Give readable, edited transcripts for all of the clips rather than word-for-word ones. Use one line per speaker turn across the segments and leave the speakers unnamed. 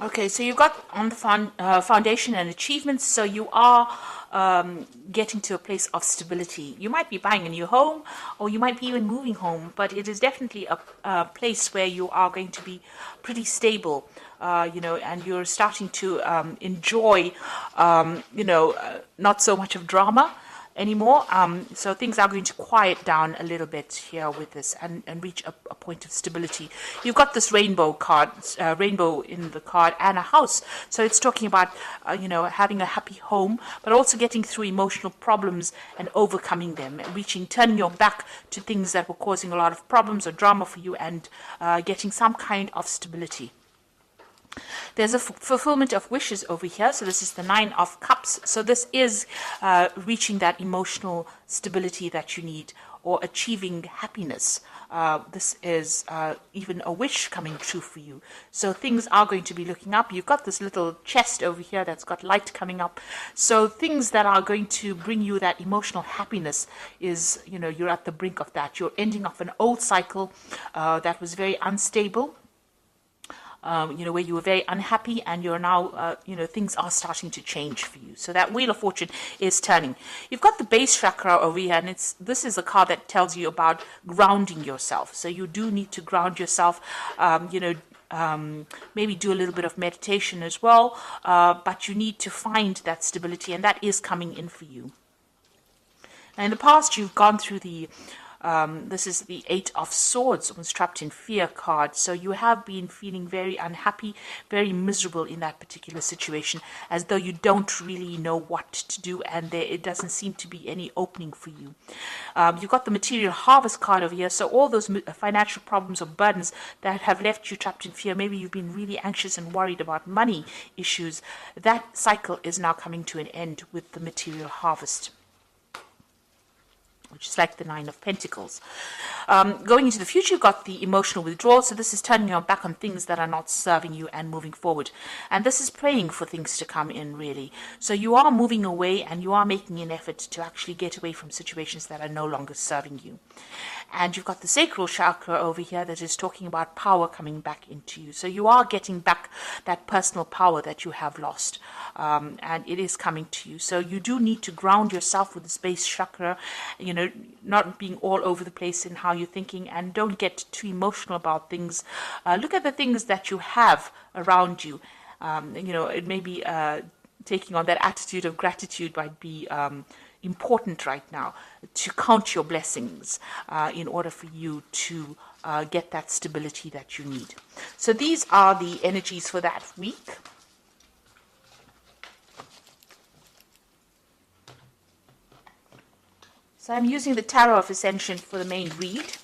Okay, so you've got on the foundation and achievements, so you are getting to a place of stability. You might be buying a new home, or you might be even moving home, but it is definitely a place where you are going to be pretty stable, and you're starting to enjoy, not so much of drama anymore. So things are going to quiet down a little bit here with this and reach a point of stability. You've got this rainbow card, rainbow in the card, and a house. So it's talking about, having a happy home, but also getting through emotional problems and overcoming them, and turning your back to things that were causing a lot of problems or drama for you, and getting some kind of stability. There's a fulfillment of wishes over here. So this is the 9 of Cups. So this is reaching that emotional stability that you need, or achieving happiness. This is even a wish coming true for you. So things are going to be looking up. You've got this little chest over here that's got light coming up. So things that are going to bring you that emotional happiness is, you're at the brink of that. You're ending off an old cycle that was very unstable. Where you were very unhappy, and you're now, things are starting to change for you. So that Wheel of Fortune is turning. You've got the base chakra over here, and this is a card that tells you about grounding yourself. So you do need to ground yourself, maybe do a little bit of meditation as well, but you need to find that stability, and that is coming in for you. Now, in the past, you've gone through this is the 8 of Swords, was trapped in fear card. So you have been feeling very unhappy, very miserable in that particular situation, as though you don't really know what to do, and it doesn't seem to be any opening for you. You've got the Material Harvest card over here. So all those financial problems or burdens that have left you trapped in fear, maybe you've been really anxious and worried about money issues, that cycle is now coming to an end with the Material Harvest, which is like the 9 of Pentacles. Going into the future, you've got the emotional withdrawal. So this is turning your back on things that are not serving you and moving forward. And this is praying for things to come in, really. So you are moving away, and you are making an effort to actually get away from situations that are no longer serving you. And you've got the sacral chakra over here that is talking about power coming back into you. So you are getting back that personal power that you have lost. And it is coming to you. So you do need to ground yourself with the base chakra, not being all over the place in how you're thinking, and don't get too emotional about things. Look at the things that you have around you. It may be taking on that attitude of gratitude might be important right now, to count your blessings in order for you to get that stability that you need. So these are the energies for that week. So I'm using the Tarot of Ascension for the main read.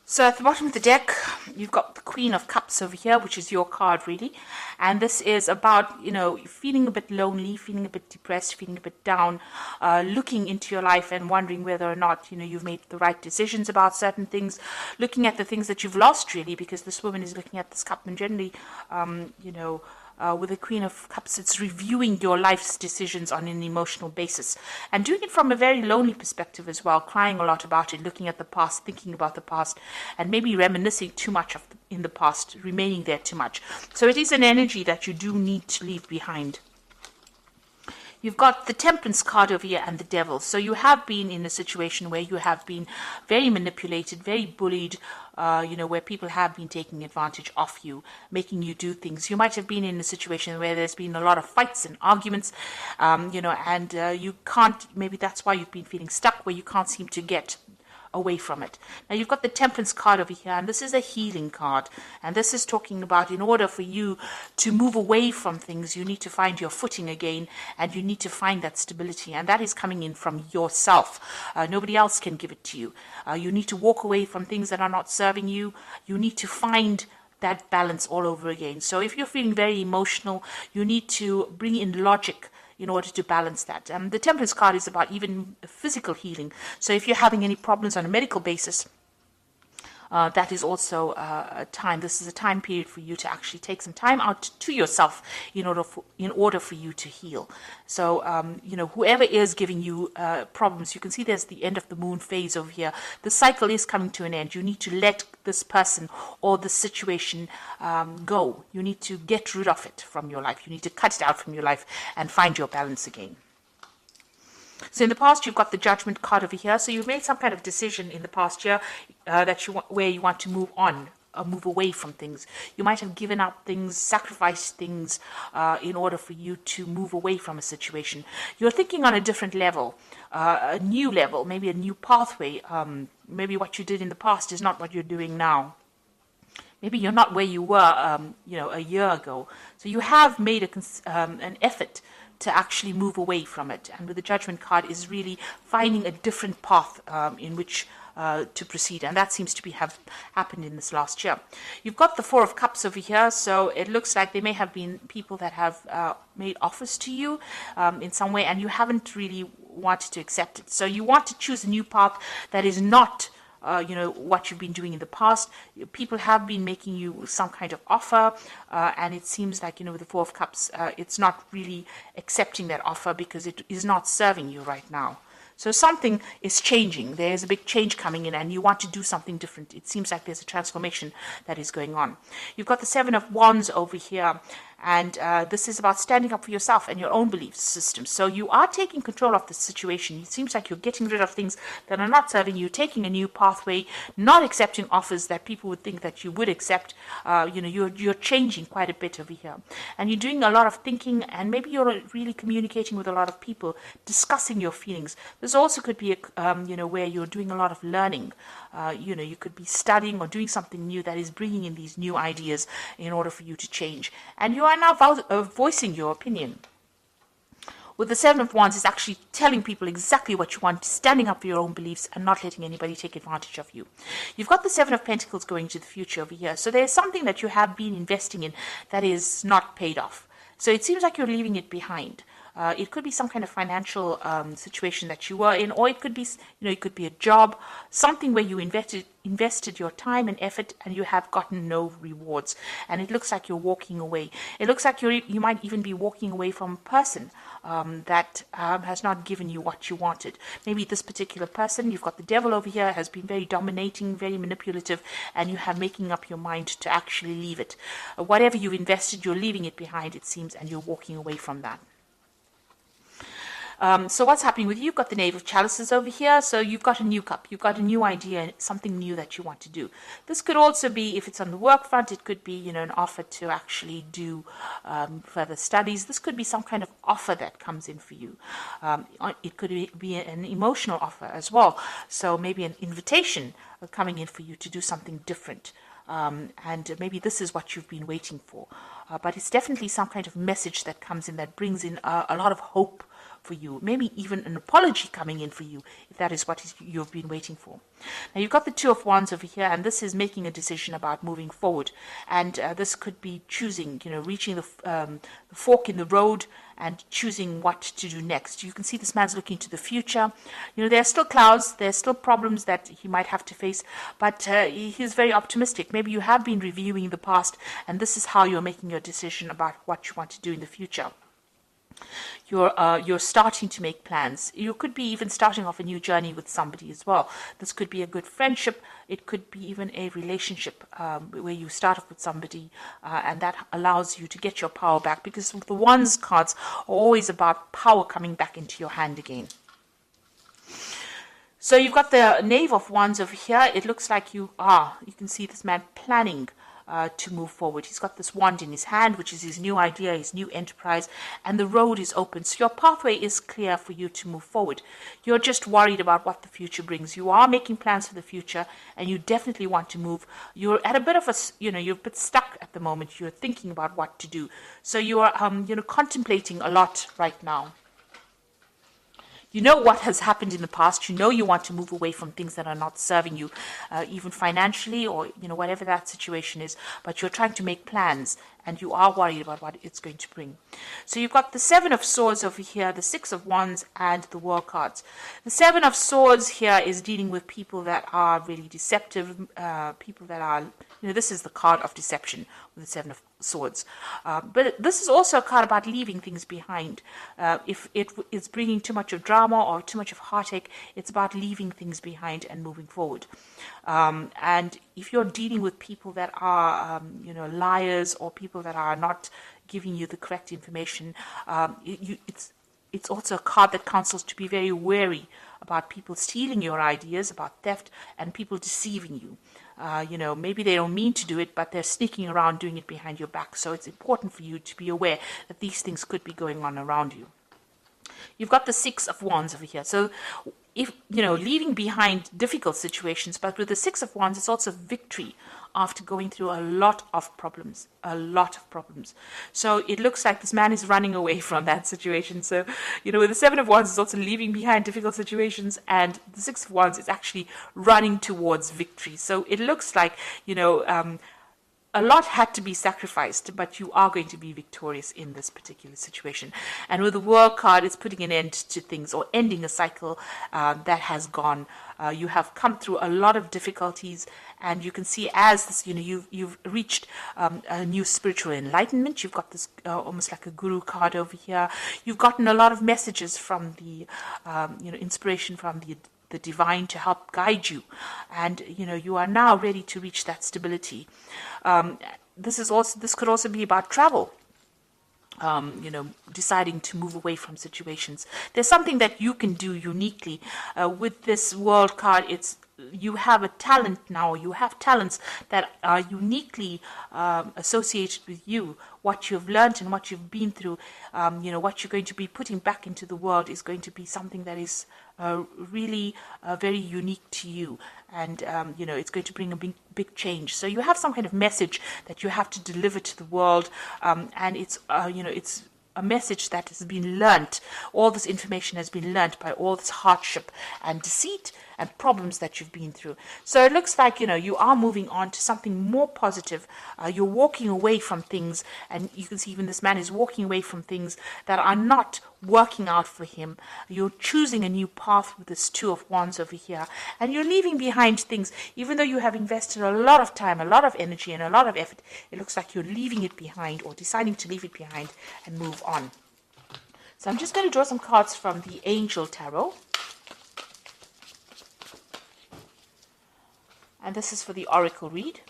So at the bottom of the deck, you've got the Queen of Cups over here, which is your card, really. And this is about, feeling a bit lonely, feeling a bit depressed, feeling a bit down, looking into your life and wondering whether or not, you've made the right decisions about certain things, looking at the things that you've lost, really, because this woman is looking at this cup, and generally, with the Queen of Cups, it's reviewing your life's decisions on an emotional basis, and doing it from a very lonely perspective as well, crying a lot about it, looking at the past, thinking about the past, and maybe reminiscing too much in the past, remaining there too much. So it is an energy that you do need to leave behind. You've got the Temperance card over here and the Devil. So you have been in a situation where you have been very manipulated, very bullied, where people have been taking advantage of you, making you do things. You might have been in a situation where there's been a lot of fights and arguments, and you can't, maybe that's why you've been feeling stuck, where you can't seem to get away from it. Now you've got the Temperance card over here, and this is a healing card, and this is talking about, in order for you to move away from things, you need to find your footing again, and you need to find that stability, and that is coming in from yourself. Nobody else can give it to you. You need to walk away from things that are not serving you. You need to find that balance all over again. So if you're feeling very emotional, you need to bring in logic in order to balance that. The Temperance card is about even physical healing. So if you're having any problems on a medical basis, that is also a time. This is a time period for you to actually take some time out to yourself in order for you to heal. So whoever is giving you problems, you can see there's the end of the moon phase over here. The cycle is coming to an end. You need to let this person or the situation go. You need to get rid of it from your life. You need to cut it out from your life and find your balance again. So in the past, you've got the Judgment card over here. So you've made some kind of decision in the past year where you want to move on, or move away from things. You might have given up things, sacrificed things in order for you to move away from a situation. You're thinking on a different level, a new level, maybe a new pathway. Maybe what you did in the past is not what you're doing now. Maybe you're not where you were, a year ago. So you have made an effort to actually move away from it. And with the Judgment card is really finding a different path in which to proceed. And that seems to have happened in this last year. You've got the Four of Cups over here. So it looks like there may have been people that have made offers to you in some way, and you haven't really wanted to accept it. So you want to choose a new path that is not what you've been doing in the past. People have been making you some kind of offer, and it seems like, with the Four of Cups, it's not really accepting that offer because it is not serving you right now. So something is changing. There's a big change coming in, and you want to do something different. It seems like there's a transformation that is going on. You've got the Seven of Wands over here, and this is about standing up for yourself and your own belief system. So you are taking control of the situation. It seems like you're getting rid of things that are not serving you, taking a new pathway, not accepting offers that people would think that you would accept. You're changing quite a bit over here, and you're doing a lot of thinking, and maybe you're really communicating with a lot of people, discussing your feelings. This also could be where you're doing a lot of learning. You could be studying or doing something new that is bringing in these new ideas in order for you to change. And you are now voicing your opinion. With the Seven of Wands, it's actually telling people exactly what you want, standing up for your own beliefs and not letting anybody take advantage of you. You've got the Seven of Pentacles going to the future over here. So there's something that you have been investing in that is not paid off. So it seems like you're leaving it behind. It could be some kind of financial situation that you were in, or it could be, it could be a job, something where you invested your time and effort, and you have gotten no rewards. And it looks like you're walking away. It looks like you might even be walking away from a person that has not given you what you wanted. Maybe this particular person, you've got the Devil over here, has been very dominating, very manipulative, and you have making up your mind to actually leave it. Whatever you've invested, you're leaving it behind, it seems, and you're walking away from that. So what's happening with you? You've got the Knave of Chalices over here. So you've got a new cup. You've got a new idea, something new that you want to do. This could also be, if it's on the work front, it could be, an offer to actually do further studies. This could be some kind of offer that comes in for you. It could be an emotional offer as well. So maybe an invitation coming in for you to do something different. And maybe this is what you've been waiting for. But it's definitely some kind of message that comes in that brings in a lot of hope for you, maybe even an apology coming in for you, if that is what you've been waiting for. Now you've got the Two of Wands over here, and this is making a decision about moving forward, and this could be choosing, reaching the fork in the road and choosing what to do next. You can see this man's looking to the future. There are still clouds, there's still problems that he might have to face, but he's very optimistic. Maybe you have been reviewing the past, and this is how you're making your decision about what you want to do in the future. You're starting to make plans. You could be even starting off a new journey with somebody as well. This could be a good friendship. It could be even a relationship where you start off with somebody and that allows you to get your power back, because the Wands cards are always about power coming back into your hand again. So you've got the Knave of Wands over here. It looks like you can see this man planning to move forward. He's got this wand in his hand, which is his new idea, his new enterprise, and the road is open. So your pathway is clear for you to move forward. You're just worried about what the future brings. You are making plans for the future, and you definitely want to move. You're at a bit of you're a bit stuck at the moment. You're thinking about what to do. So you are, contemplating a lot right now. You know what has happened in the past. You know you want to move away from things that are not serving you, even financially, or whatever that situation is. But you're trying to make plans, and you are worried about what it's going to bring. So you've got the Seven of Swords over here, the Six of Wands, and the World cards. The Seven of Swords here is dealing with people that are really deceptive, people that are, this is the card of deception with the Seven of Swords. But this is also a card about leaving things behind. If it is bringing too much of drama or too much of heartache, it's about leaving things behind and moving forward. And if you're dealing with people that are, liars, or people that are not giving you the correct information, it's also a card that counsels to be very wary about people stealing your ideas, about theft, and people deceiving you. Maybe they don't mean to do it, but they're sneaking around doing it behind your back. So it's important for you to be aware that these things could be going on around you. You've got the Six of Wands over here. So if, leaving behind difficult situations, but with the Six of Wands, it's also victory after going through a lot of problems. So it looks like this man is running away from that situation. So, with the Seven of Wands, it's also leaving behind difficult situations, and the Six of Wands is actually running towards victory. So it looks like, a lot had to be sacrificed, but you are going to be victorious in this particular situation. And with the World card, it's putting an end to things, or ending a cycle that has gone. You have come through a lot of difficulties, and you can see as this, you've reached a new spiritual enlightenment. You've got this almost like a guru card over here. You've gotten a lot of messages from the, inspiration from the divine to help guide you, and you are now ready to reach that stability. This could also be about travel. Deciding to move away from situations. There's something that you can do uniquely with this World card. You have a talent now. You have talents that are uniquely associated with you. What you've learned and what you've been through, what you're going to be putting back into the world is going to be something that is really very unique to you. And, it's going to bring a big change. So you have some kind of message that you have to deliver to the world. And it's a message that has been learnt. All this information has been learnt by all this hardship and deceit and problems that you've been through. So it looks like, you are moving on to something more positive. You're walking away from things, and you can see even this man is walking away from things that are not working out for him. You're choosing a new path with this Two of Wands over here, and you're leaving behind things. Even though you have invested a lot of time, a lot of energy, and a lot of effort, it looks like you're leaving it behind, or deciding to leave it behind and move on. So I'm just going to draw some cards from the Angel Tarot. And this is for the Oracle read.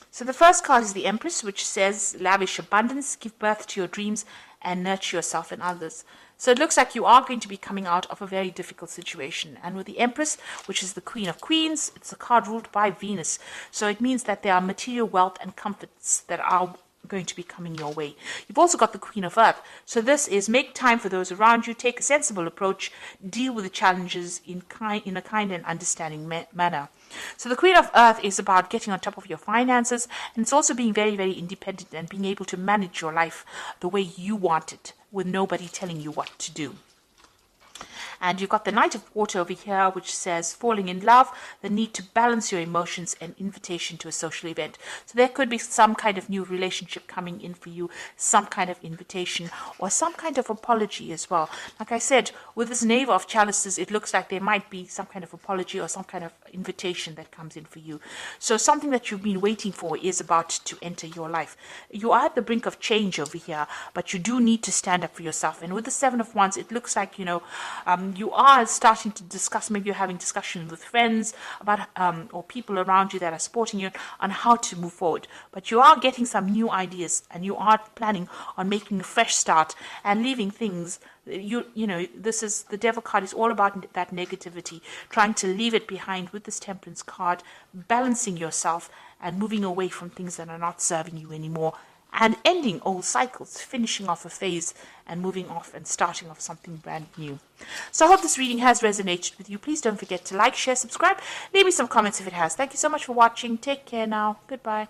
So the first card is the Empress, which says, lavish abundance, give birth to your dreams, and nurture yourself and others. So it looks like you are going to be coming out of a very difficult situation. And with the Empress, which is the Queen of Queens, it's a card ruled by Venus. So it means that there are material wealth and comforts that are going to be coming your way. You've also got the Queen of Earth. So this is make time for those around you, take a sensible approach, deal with the challenges in a kind and understanding manner. So the Queen of Earth is about getting on top of your finances, and it's also being very, very independent and being able to manage your life the way you want it, with nobody telling you what to do. And you've got the Knight of Water over here, which says falling in love, the need to balance your emotions, and invitation to a social event. So there could be some kind of new relationship coming in for you, some kind of invitation, or some kind of apology as well. Like I said, with this Knave of Chalices, it looks like there might be some kind of apology or some kind of invitation that comes in for you. So something that you've been waiting for is about to enter your life. You are at the brink of change over here, but you do need to stand up for yourself. And with the Seven of Wands, it looks like, you are starting to discuss, maybe you're having discussions with friends about or people around you that are supporting you on how to move forward. But you are getting some new ideas, and you are planning on making a fresh start and leaving things. This is the Devil card is all about that negativity, trying to leave it behind with this Temperance card, balancing yourself and moving away from things that are not serving you anymore, and ending old cycles, finishing off a phase and moving off and starting off something brand new. So I hope this reading has resonated with you. Please don't forget to like, share, subscribe. Leave me some comments if it has. Thank you so much for watching. Take care now. Goodbye.